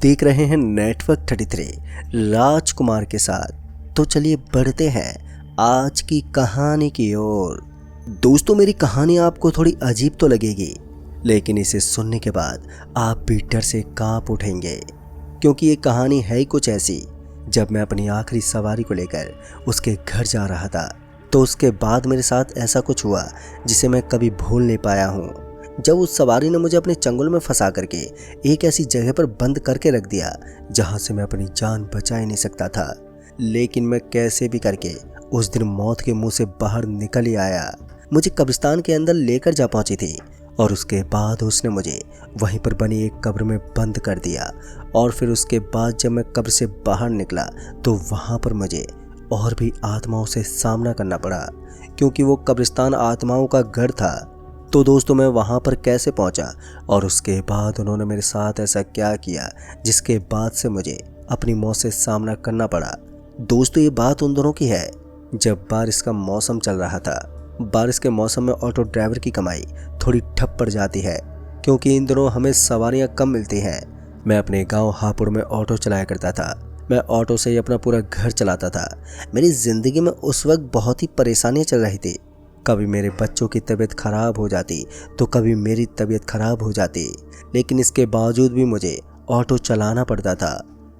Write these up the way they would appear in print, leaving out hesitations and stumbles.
देख रहे हैं नेटवर्क 33 राजकुमार के साथ। तो चलिए बढ़ते हैं आज की कहानी की ओर। दोस्तों, मेरी कहानी आपको थोड़ी अजीब तो लगेगी, लेकिन इसे सुनने के बाद आप भी डर से कांप उठेंगे, क्योंकि ये कहानी है ही कुछ ऐसी। जब मैं अपनी आखिरी सवारी को लेकर उसके घर जा रहा था, तो उसके बाद मेरे साथ ऐसा कुछ हुआ जिसे मैं कभी भूल नहीं पाया हूँ। जब उस सवारी ने मुझे अपने चंगुल में फंसा करके एक ऐसी जगह पर बंद करके रख दिया जहां से मैं अपनी जान बचा ही नहीं सकता था, लेकिन मैं कैसे भी करके उस दिन मौत के मुंह से बाहर निकल ही आया। मुझे कब्रिस्तान के अंदर लेकर जा पहुंची थी और उसके बाद उसने मुझे वहीं पर बनी एक कब्र में बंद कर दिया। और फिर उसके बाद जब मैं कब्र से बाहर निकला तो वहां पर मुझे और भी आत्माओं से सामना करना पड़ा, क्योंकि वो कब्रिस्तान आत्माओं का घर था। तो दोस्तों, मैं वहाँ पर कैसे पहुँचा और उसके बाद उन्होंने मेरे साथ ऐसा क्या किया जिसके बाद से मुझे अपनी मौत से सामना करना पड़ा। दोस्तों, ये बात उन दिनों की है जब बारिश का मौसम चल रहा था। बारिश के मौसम में ऑटो ड्राइवर की कमाई थोड़ी ठप पड़ जाती है, क्योंकि इन दिनों हमें सवारियाँ कम मिलती हैं। मैं अपने गाँव हापुड़ में ऑटो चलाया करता था। मैं ऑटो से ही अपना पूरा घर चलाता था। मेरी ज़िंदगी में उस वक्त बहुत ही परेशानियाँ चल रही थी। कभी मेरे बच्चों की तबीयत खराब हो जाती तो कभी मेरी तबीयत खराब हो जाती, लेकिन इसके बावजूद भी मुझे ऑटो चलाना पड़ता था।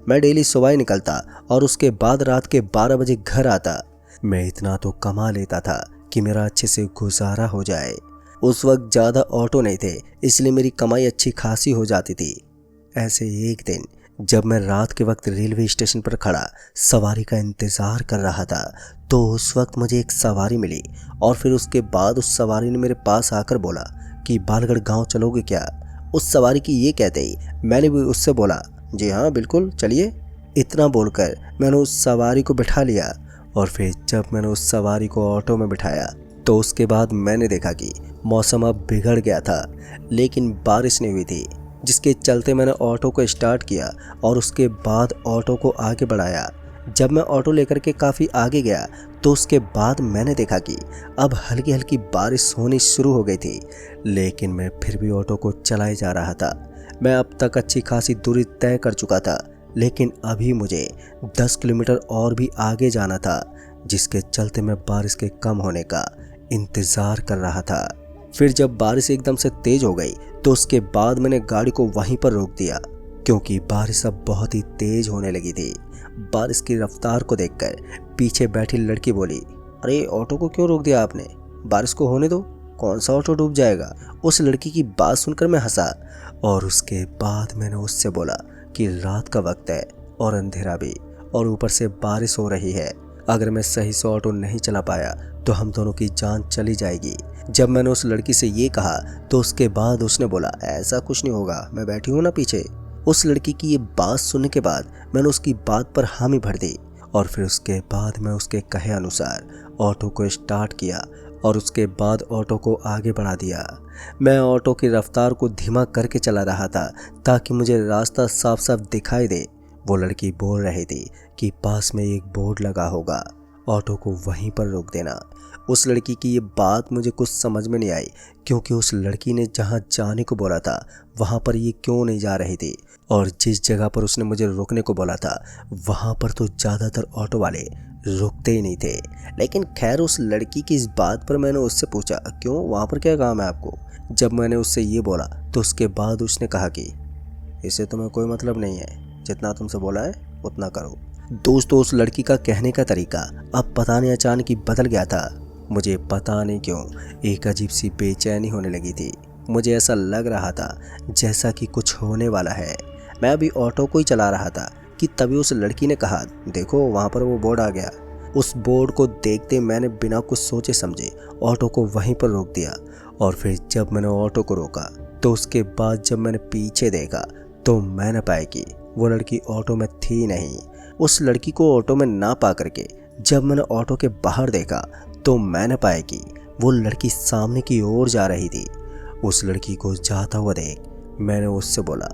मैं डेली सुबह ही निकलता और उसके बाद रात के 12 बजे घर आता। मैं इतना तो कमा लेता था कि मेरा अच्छे से गुजारा हो जाए। उस वक्त ज़्यादा ऑटो नहीं थे, इसलिए मेरी कमाई अच्छी खासी हो जाती थी। ऐसे एक दिन जब मैं रात के वक्त रेलवे स्टेशन पर खड़ा सवारी का इंतज़ार कर रहा था, तो उस वक्त मुझे एक सवारी मिली। और फिर उसके बाद उस सवारी ने मेरे पास आकर बोला कि बालगढ़ गांव चलोगे क्या। उस सवारी की ये कहते ही मैंने भी उससे बोला, जी हाँ बिल्कुल चलिए। इतना बोलकर मैंने उस सवारी को बिठा लिया। और फिर जब मैंने उस सवारी को ऑटो में बिठाया तो उसके बाद मैंने देखा कि मौसम अब बिगड़ गया था, लेकिन बारिश नहीं हुई थी, जिसके चलते मैंने ऑटो को स्टार्ट किया और उसके बाद ऑटो को आगे बढ़ाया। जब मैं ऑटो लेकर के काफ़ी आगे गया तो उसके बाद मैंने देखा कि अब हल्की हल्की बारिश होनी शुरू हो गई थी, लेकिन मैं फिर भी ऑटो को चलाए जा रहा था। मैं अब तक अच्छी खासी दूरी तय कर चुका था, लेकिन अभी मुझे 10 किलोमीटर और भी आगे जाना था, जिसके चलते मैं बारिश के कम होने का इंतज़ार कर रहा था। फिर जब बारिश एकदम से तेज हो गई तो उसके बाद मैंने गाड़ी को वहीं पर रोक दिया, क्योंकि बारिश अब बहुत ही तेज होने लगी थी। बारिश की रफ्तार को देखकर पीछे बैठी लड़की बोली, अरे ऑटो को क्यों रोक दिया आपने, बारिश को होने दो, कौन सा ऑटो डूब जाएगा। उस लड़की की बात सुनकर मैं हंसा और उसके बाद मैंने उससे बोला कि रात का वक्त है और अंधेरा भी, और ऊपर से बारिश हो रही है। अगर मैं सही से ऑटो नहीं चला पाया तो हम दोनों की जान चली जाएगी। जब मैंने उस लड़की से ये कहा तो उसके बाद उसने बोला, ऐसा कुछ नहीं होगा, मैं बैठी हूँ ना पीछे। उस लड़की की ये बात सुनने के बाद मैंने उसकी बात पर हामी भर दी और फिर उसके बाद मैं उसके कहे अनुसार ऑटो को स्टार्ट किया और उसके बाद ऑटो को आगे बढ़ा दिया। मैं ऑटो की रफ्तार को धीमा करके चला रहा था ताकि मुझे रास्ता साफ साफ दिखाई दे। वो लड़की बोल रही थी कि पास में एक बोर्ड लगा होगा, ऑटो को वहीं पर रोक देना। उस लड़की की ये बात मुझे कुछ समझ में नहीं आई, क्योंकि उस लड़की ने जहाँ जाने को बोला था वहाँ पर ये क्यों नहीं जा रही थी, और जिस जगह पर उसने मुझे रोकने को बोला था वहाँ पर तो ज़्यादातर ऑटो वाले रुकते ही नहीं थे। लेकिन खैर, उस लड़की की इस बात पर मैंने उससे पूछा, क्यों, वहाँ पर क्या काम है आपको। जब मैंने उससे ये बोला तो उसके बाद उसने कहा कि इससे तुम्हें कोई मतलब नहीं है, जितना तुमसे बोला है उतना करो। दोस्तों, उस लड़की का कहने का तरीका अब पता नहीं अचानक ही बदल गया था। मुझे पता नहीं क्यों एक अजीब सी बेचैनी होने लगी थी। मुझे ऐसा लग रहा था जैसा कि कुछ होने वाला है। मैं अभी ऑटो को ही चला रहा था कि तभी उस लड़की ने कहा, देखो वहाँ पर वो बोर्ड आ गया। उस बोर्ड को देखते मैंने बिना कुछ सोचे समझे ऑटो को वहीं पर रोक दिया। और फिर जब मैंने ऑटो को रोका तो उसके बाद जब मैंने पीछे देखा तो मैंने पाया कि वो लड़की ऑटो में थी नहीं। उस लड़की को ऑटो में ना पा करके जब मैंने ऑटो के बाहर देखा तो मैंने पाया कि वो लड़की सामने की ओर जा रही थी। उस लड़की को जाता हुआ देख मैंने उससे बोला,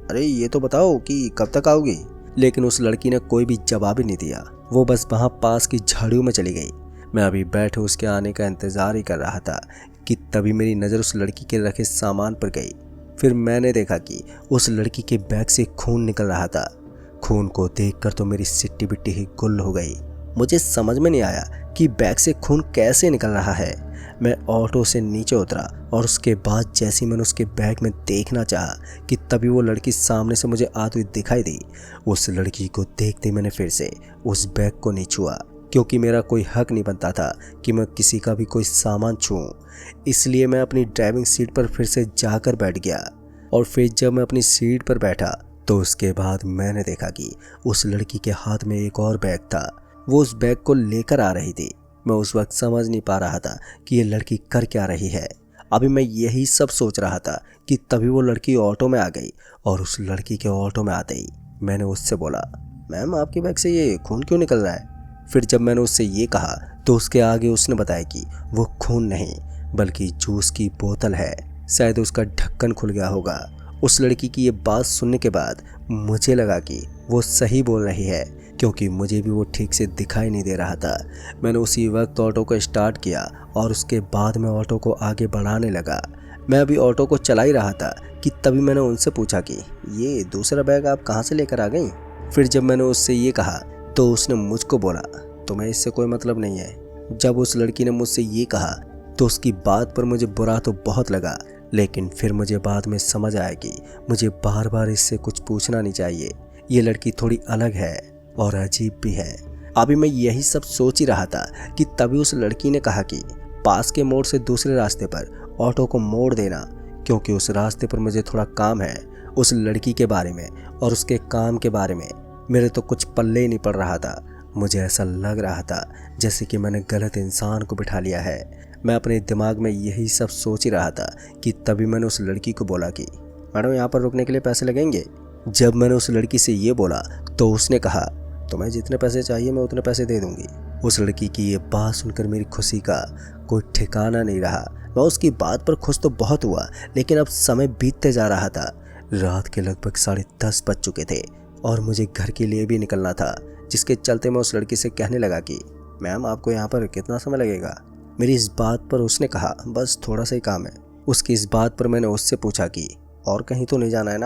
अरे ये तो बताओ कि कब तक आओगी। लेकिन उस लड़की ने कोई भी जवाब ही नहीं दिया, वो बस वहाँ पास की झाड़ियों में चली गई। मैं अभी बैठे उसके आने का इंतज़ार ही कर रहा था कि तभी मेरी नज़र उस लड़की के रखे सामान पर गई। फिर मैंने देखा कि उस लड़की के बैग से खून निकल रहा था। खून को देखकर तो मेरी सिट्टी बिट्टी ही गुल हो गई। मुझे समझ में नहीं आया कि बैग से खून कैसे निकल रहा है। मैं ऑटो से नीचे उतरा और उसके बाद जैसे ही मैंने उसके बैग में देखना चाहा कि तभी वो लड़की सामने से मुझे आती हुई दिखाई दी। उस लड़की को देखते मैंने फिर से उस बैग को नहीं छुआ, क्योंकि मेरा कोई हक नहीं बनता था कि मैं किसी का भी कोई सामान छूऊं। इसलिए मैं अपनी ड्राइविंग सीट पर फिर से जाकर बैठ गया। और फिर जब मैं अपनी सीट पर बैठा तो उसके बाद मैंने देखा कि उस लड़की के हाथ में एक और बैग था। वो उस बैग को लेकर आ रही थी। मैं उस वक्त समझ नहीं पा रहा था कि ये लड़की कर क्या रही है। अभी मैं यही सब सोच रहा था कि तभी वो लड़की ऑटो में आ गई। और उस लड़की के ऑटो में आते ही मैंने उससे बोला, मैम आपके बैग से ये खून क्यों निकल रहा है? फिर जब मैंने उससे ये कहा तो उसके आगे उसने बताया कि वो खून नहीं बल्कि जूस की बोतल है, शायद उसका ढक्कन खुल गया होगा। उस लड़की की ये बात सुनने के बाद मुझे लगा कि वो सही बोल रही है, क्योंकि मुझे भी वो ठीक से दिखाई नहीं दे रहा था। मैंने उसी वक्त ऑटो को स्टार्ट किया और उसके बाद मैं ऑटो को आगे बढ़ाने लगा। मैं अभी ऑटो को चला ही रहा था कि तभी मैंने उनसे पूछा कि ये दूसरा बैग आप कहाँ से लेकर आ गई? फिर जब मैंने उससे ये कहा तो उसने मुझको बोला, तुम्हें इससे कोई मतलब नहीं है। जब उस लड़की ने मुझसे ये कहा तो उसकी बात पर मुझे बुरा तो बहुत लगा, लेकिन फिर मुझे बाद में समझ आया कि मुझे बार बार इससे कुछ पूछना नहीं चाहिए। ये लड़की थोड़ी अलग है और अजीब भी है। अभी मैं यही सब सोच ही रहा था कि तभी उस लड़की ने कहा कि पास के मोड़ से दूसरे रास्ते पर ऑटो को मोड़ देना, क्योंकि उस रास्ते पर मुझे थोड़ा काम है। उस लड़की के बारे में और उसके काम के बारे में मेरे तो कुछ पल्ले ही नहीं पड़ रहा था। मुझे ऐसा लग रहा था जैसे कि मैंने गलत इंसान को बिठा लिया है। मैं अपने दिमाग में यही सब सोच ही रहा था कि तभी मैंने उस लड़की को बोला कि मैडम यहाँ पर रुकने के लिए पैसे लगेंगे। जब मैंने उस लड़की से ये बोला तो उसने कहा, तुम्हें जितने पैसे चाहिए मैं उतने पैसे दे दूंगी। उस लड़की की ये बात सुनकर मेरी खुशी का कोई ठिकाना नहीं रहा। मैं उसकी बात पर खुश तो बहुत हुआ, लेकिन अब समय बीतते जा रहा था। रात के लगभग 10:30 बज चुके थे और मुझे घर के लिए भी निकलना था, जिसके चलते मैं उस लड़की से कहने लगा कि मैम आपको यहाँ पर कितना समय लगेगा? मेरी इस बात पर उसने कहा, बस थोड़ा सा ही काम है। उसकी इस बात पर मैंने उससे पूछा कि और कहीं तो नहीं जाना है ना?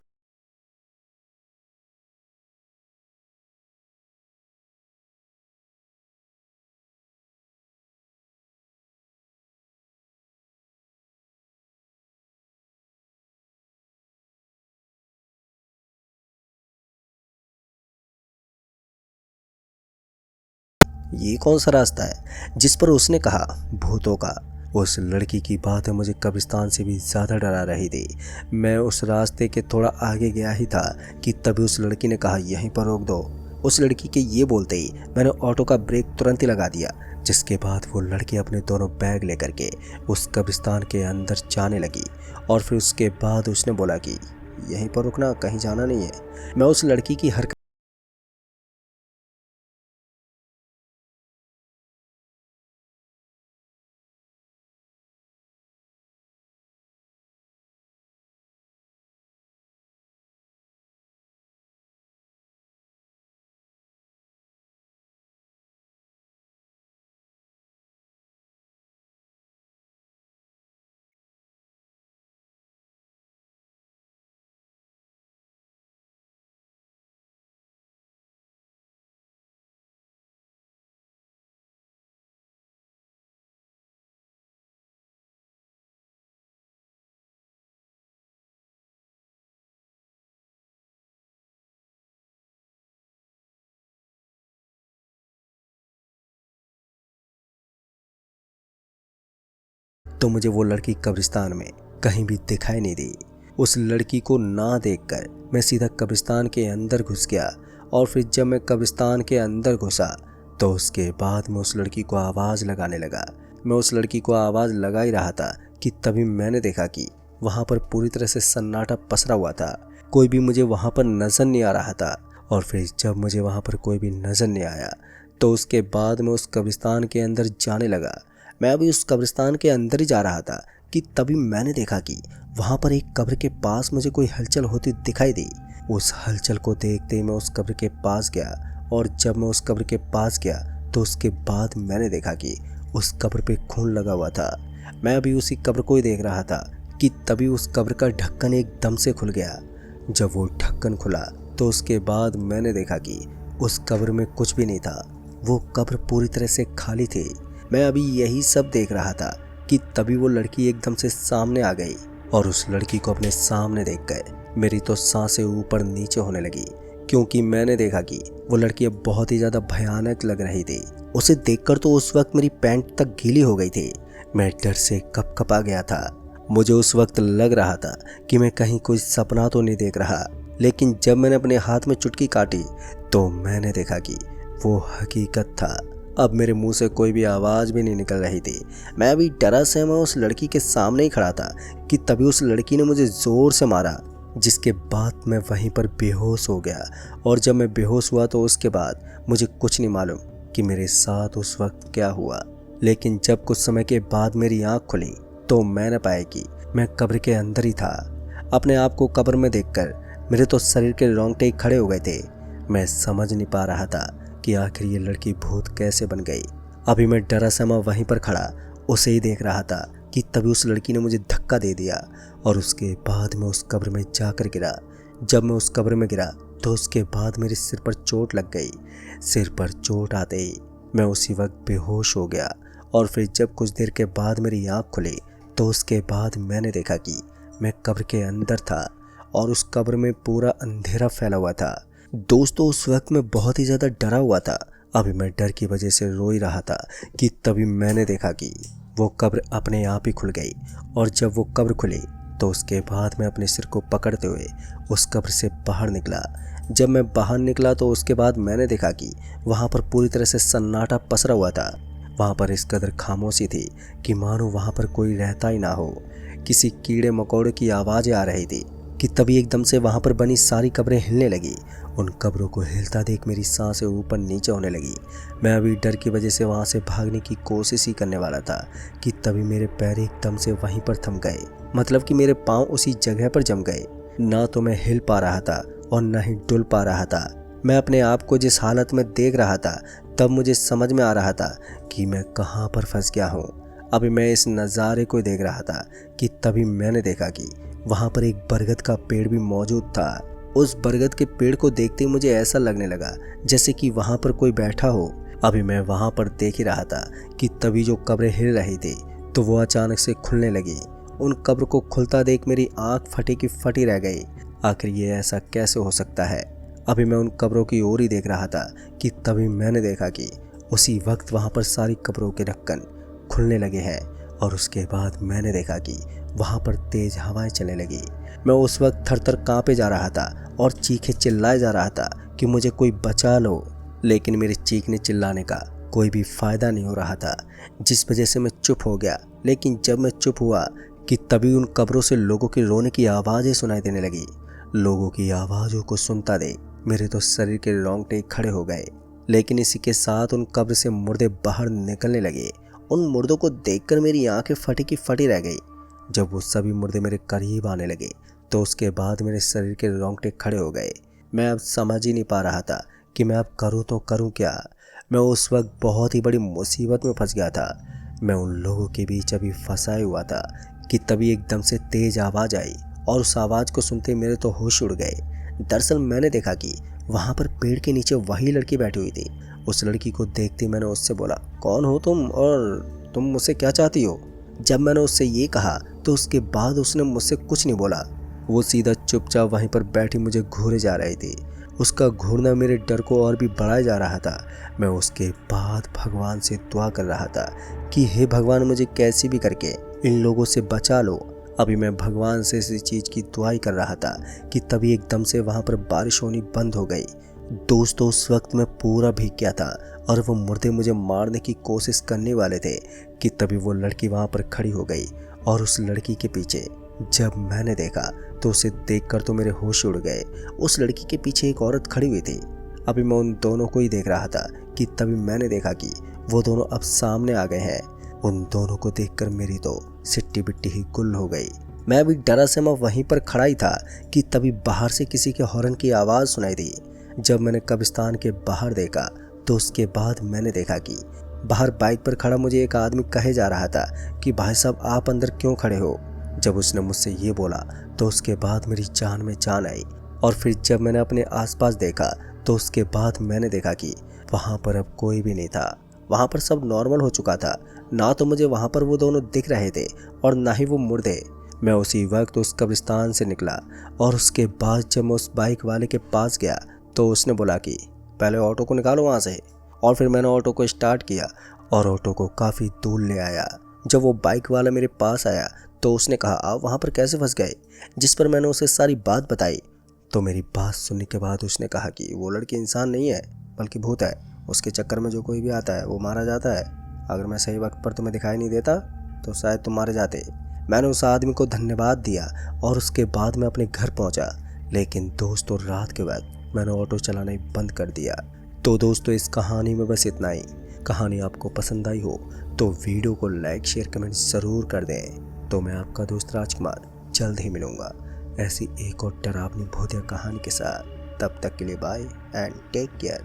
ये कौन सा रास्ता है? जिस पर उसने कहा भूतों का। उस लड़की की बातें मुझे कब्रिस्तान से भी ज़्यादा डरा रही थी। मैं उस रास्ते के थोड़ा आगे गया ही था कि तभी उस लड़की ने कहा, यहीं पर रोक दो। उस लड़की के ये बोलते ही मैंने ऑटो का ब्रेक तुरंत ही लगा दिया, जिसके बाद वो लड़की अपने दोनों बैग लेकर के उस कब्रिस्तान के अंदर जाने लगी। और फिर उसके बाद उसने बोला कि यहीं पर रुकना, कहीं जाना नहीं है। मैं उस लड़की की हरकत तो मुझे वो लड़की कब्रिस्तान में कहीं भी दिखाई नहीं दी। उस लड़की को ना देखकर मैं सीधा कब्रिस्तान के अंदर घुस गया। और फिर जब मैं कब्रिस्तान के अंदर घुसा तो उसके बाद मैं उस लड़की को आवाज़ लगाने लगा। मैं उस लड़की को आवाज़ लगा ही रहा था कि तभी मैंने देखा कि वहाँ पर पूरी तरह से सन्नाटा पसरा हुआ था। कोई भी मुझे वहाँ पर नज़र नहीं आ रहा था। और फिर जब मुझे वहाँ पर कोई भी नज़र नहीं आया तो उसके बाद मैं उस कब्रिस्तान के अंदर जाने लगा। मैं अभी उस कब्रिस्तान के अंदर ही जा रहा था कि तभी मैंने देखा कि वहाँ पर एक कब्र के पास मुझे कोई हलचल होती दिखाई दी। उस हलचल को देखते ही मैं उस कब्र के पास गया। और जब मैं उस कब्र के पास गया तो उसके बाद मैंने देखा कि उस कब्र पे खून लगा हुआ था। मैं अभी उसी कब्र को ही देख रहा था कि तभी उस कब्र का ढक्कन एकदम से खुल गया। जब वो ढक्कन खुला तो उसके बाद मैंने देखा कि उस कब्र में कुछ भी नहीं था। वो कब्र पूरी तरह से खाली थी। मैं अभी यही सब देख रहा था कि तभी वो लड़की एकदम से सामने आ गई और उस लड़की को अपने सामने देख कर मेरी तो सांसें ऊपर नीचे होने लगी, क्योंकि मैंने देखा कि वो लड़की अब बहुत ही ज़्यादा भयानक लग रही थी। उसे देखकर तो उस वक्त मेरी पैंट तक गीली हो गई थी। मैं डर से कँपा गया था। मुझे उस वक्त लग रहा था कि मैं कहीं कोई सपना तो नहीं देख रहा, लेकिन जब मैंने अपने हाथ में चुटकी काटी तो मैंने देखा कि वो हकीकत था। अब मेरे मुंह से कोई भी आवाज़ भी नहीं निकल रही थी। मैं अभी डरा सहमा उस लड़की के सामने ही खड़ा था कि तभी उस लड़की ने मुझे ज़ोर से मारा, जिसके बाद मैं वहीं पर बेहोश हो गया। और जब मैं बेहोश हुआ तो उसके बाद मुझे कुछ नहीं मालूम कि मेरे साथ उस वक्त क्या हुआ। लेकिन जब कुछ समय के बाद मेरी आँख खुली तो मैंने पाया कि मैं कब्र के अंदर ही था। अपने आप को कब्र में देखकर मेरे तो शरीर के रोंगटे ही खड़े हो गए थे। मैं समझ नहीं पा रहा था कि आखिर ये लड़की भूत कैसे बन गई। अभी मैं डरा सहमा वहीं पर खड़ा उसे ही देख रहा था कि तभी उस लड़की ने मुझे धक्का दे दिया और उसके बाद मैं उस कब्र में जाकर गिरा। जब मैं उस कब्र में गिरा तो उसके बाद मेरे सिर पर चोट लग गई। सिर पर चोट आते ही मैं उसी वक्त बेहोश हो गया। और फिर जब कुछ देर के बाद मेरी आँख खुली तो उसके बाद मैंने देखा कि मैं कब्र के अंदर था और उस कब्र में पूरा अंधेरा फैला हुआ था। दोस्तों, उस वक्त मैं बहुत ही ज़्यादा डरा हुआ था। अभी मैं डर की वजह से रो ही रहा था कि तभी मैंने देखा कि वो कब्र अपने आप ही खुल गई। और जब वो कब्र खुली तो उसके बाद मैं अपने सिर को पकड़ते हुए उस कब्र से बाहर निकला। जब मैं बाहर निकला तो उसके बाद मैंने देखा कि वहाँ पर पूरी तरह से सन्नाटा पसरा हुआ था। वहाँ पर इस कदर खामोशी थी कि मानो वहाँ पर कोई रहता ही ना हो। किसी कीड़े मकोड़े की आवाज़ें आ रही थी कि तभी एकदम से वहाँ पर बनी सारी कब्रें हिलने लगी। उन कब्रों को हिलता देख मेरी सांसें ऊपर नीचे होने लगी। मैं अभी डर की वजह से वहाँ से भागने की कोशिश ही करने वाला था कि तभी मेरे पैर एकदम से वहीं पर थम गए। मतलब कि मेरे पाँव उसी जगह पर जम गए। ना तो मैं हिल पा रहा था और ना ही डुल पा रहा था। मैं अपने आप को जिस हालत में देख रहा था तब मुझे समझ में आ रहा था कि मैं कहाँ पर फंस गया हूँ। अभी मैं इस नज़ारे को देख रहा था कि तभी मैंने देखा कि वहाँ पर एक बरगद का पेड़ भी मौजूद था। उस बरगद के पेड़ को देखते ही मुझे ऐसा लगने लगा जैसे कि वहाँ पर कोई बैठा हो। अभी मैं वहाँ पर देख ही रहा था कि तभी जो कब्रें हिल रही थी तो वो अचानक से खुलने लगी। उन कब्र को खुलता देख मेरी आँख फटी की फटी रह गई। आखिर ये ऐसा कैसे हो सकता है। अभी मैं उन कब्रों की ओर ही देख रहा था कि तभी मैंने देखा कि उसी वक्त वहाँ पर सारी कब्रों के ढक्कन खुलने लगे हैं। और उसके बाद मैंने देखा कि वहाँ पर तेज हवाएं चलने लगी। मैं उस वक्त थर-थर कांपे जा रहा था और चीखे चिल्लाए जा रहा था कि मुझे कोई बचा लो। लेकिन मेरे चीखने चिल्लाने का कोई भी फायदा नहीं हो रहा था, जिस वजह से मैं चुप हो गया। लेकिन जब मैं चुप हुआ कि तभी उन कब्रों से लोगों की रोने की आवाज़ें सुनाई देने लगी। लोगों की आवाज़ों को सुनता देख मेरे तो शरीर के रोंगटे खड़े हो गए। लेकिन इसी के साथ उन कब्र से मुर्दे बाहर निकलने लगे। उन मुर्दों को देखकर मेरी आंखें फटी की फटी रह गई। जब वो सभी मुर्दे मेरे करीब आने लगे तो उसके बाद मेरे शरीर के रोंगटे खड़े हो गए। मैं अब समझ ही नहीं पा रहा था कि मैं अब करूँ तो करूँ क्या। मैं उस वक्त बहुत ही बड़ी मुसीबत में फंस गया था। मैं उन लोगों के बीच अभी फंसाया हुआ था कि तभी एकदम से तेज आवाज़ आई और उस आवाज़ को सुनते मेरे तो होश उड़ गए। दरअसल मैंने देखा कि वहाँ पर पेड़ के नीचे वही लड़की बैठी हुई थी। उस लड़की को देखते मैंने उससे बोला, कौन हो तुम और तुम मुझसे क्या चाहती हो। जब मैंने उससे ये कहा तो उसके बाद उसने मुझसे कुछ नहीं बोला। वो सीधा चुपचाप वहीं पर बैठी मुझे घूरे जा रही थी। उसका घूरना मेरे डर को और भी बढ़ाया जा रहा था। मैं उसके बाद भगवान से दुआ कर रहा था कि हे भगवान, मुझे कैसी भी करके इन लोगों से बचा लो। अभी मैं भगवान से इसी चीज़ की दुआई कर रहा था कि तभी एकदम से वहाँ पर बारिश होनी बंद हो गई। दोस्तों, उस वक्त मैं पूरा भीग गया था और वो मुर्दे मुझे मारने की कोशिश करने वाले थे कि तभी वो लड़की वहाँ पर खड़ी हो गई। और उस लड़की के पीछे जब मैंने देखा तो उसे देखकर तो मेरे होश उड़ गए। उस लड़की के पीछे एक औरत खड़ी हुई थी। अभी मैं उन दोनों को ही देख रहा था कि तभी मैंने देखा कि वो दोनों अब सामने आ गए हैं। उन दोनों को देखकर मेरी तो सिट्टी बिट्टी ही गुल हो गई। मैं अभी डरा से मैं वहीं पर खड़ा ही था कि तभी बाहर से किसी के हॉर्न की आवाज़ सुनाई दी। जब मैंने कब्रिस्तान के बाहर देखा तो उसके बाद मैंने देखा कि बाहर बाइक पर खड़ा मुझे एक आदमी कहे जा रहा था कि भाई साहब, आप अंदर क्यों खड़े हो। जब उसने मुझसे ये बोला तो उसके बाद मेरी जान में जान आई। और फिर जब मैंने अपने आसपास देखा तो उसके बाद मैंने देखा कि वहाँ पर अब कोई भी नहीं था। वहाँ पर सब नॉर्मल हो चुका था। ना तो मुझे वहाँ पर वो दोनों दिख रहे थे और ना ही वो मुर्दे। मैं उसी वक्त उस कब्रिस्तान से निकला और उसके बाद जब मैं उस बाइक वाले के पास गया तो उसने बोला कि पहले ऑटो को निकालो वहाँ से। और फिर मैंने ऑटो को स्टार्ट किया और ऑटो को काफ़ी दूर ले आया। जब वो बाइक वाला मेरे पास आया तो उसने कहा आप वहाँ पर कैसे फंस गए, जिस पर मैंने उसे सारी बात बताई। तो मेरी बात सुनने के बाद उसने कहा कि वो लड़की इंसान नहीं है बल्कि भूत है। उसके चक्कर में जो कोई भी आता है वो मारा जाता है। अगर मैं सही वक्त पर तुम्हें दिखाई नहीं देता तो शायद तुम मारे जाते। मैंने उस आदमी को धन्यवाद दिया और उसके बाद मैं अपने घर पहुंचा। लेकिन दोस्तों रात के वक्त मैंने ऑटो चलाना ही बंद कर दिया। तो दोस्तों इस कहानी में बस इतना ही। कहानी आपको पसंद आई हो तो वीडियो को लाइक शेयर कमेंट ज़रूर कर दें। तो मैं आपका दोस्त राजकुमार जल्द ही मिलूँगा ऐसी एक और डरावनी भूतिया कहानी के साथ। तब तक के लिए बाय एंड टेक केयर।